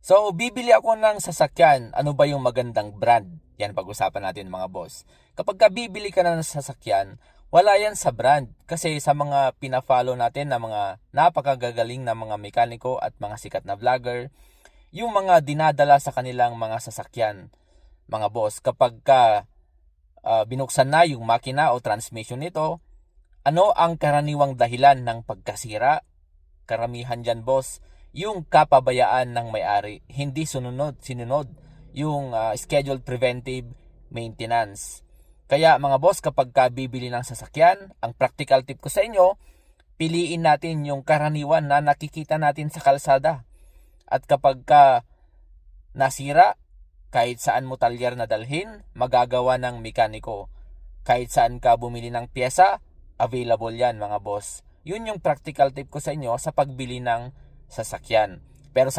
So, bibili ako ng sasakyan. Ano ba yung magandang brand? Yan pag-usapan natin mga boss. Kapag bibili ka ng sasakyan, wala yan sa brand. Kasi sa mga pina-follow natin na mga napakagagaling na mga mekaniko at mga sikat na vlogger, yung mga dinadala sa kanilang mga sasakyan, mga boss, kapag binuksan na yung makina o transmission nito, ano ang karaniwang dahilan ng pagkasira? Karamihan dyan, boss, yung kapabayaan ng may-ari, hindi sinunod yung scheduled preventive maintenance. Kaya mga boss, kapag bibili ng sasakyan, ang practical tip ko sa inyo, piliin natin yung karaniwan na nakikita natin sa kalsada. At kapag nasira, kahit saan mo talyer na dalhin, magagawa ng mekaniko. Kahit saan ka bumili ng pyesa, available yan mga boss. Yun yung practical tip ko sa inyo sa pagbili ng sasakyan. Pero sa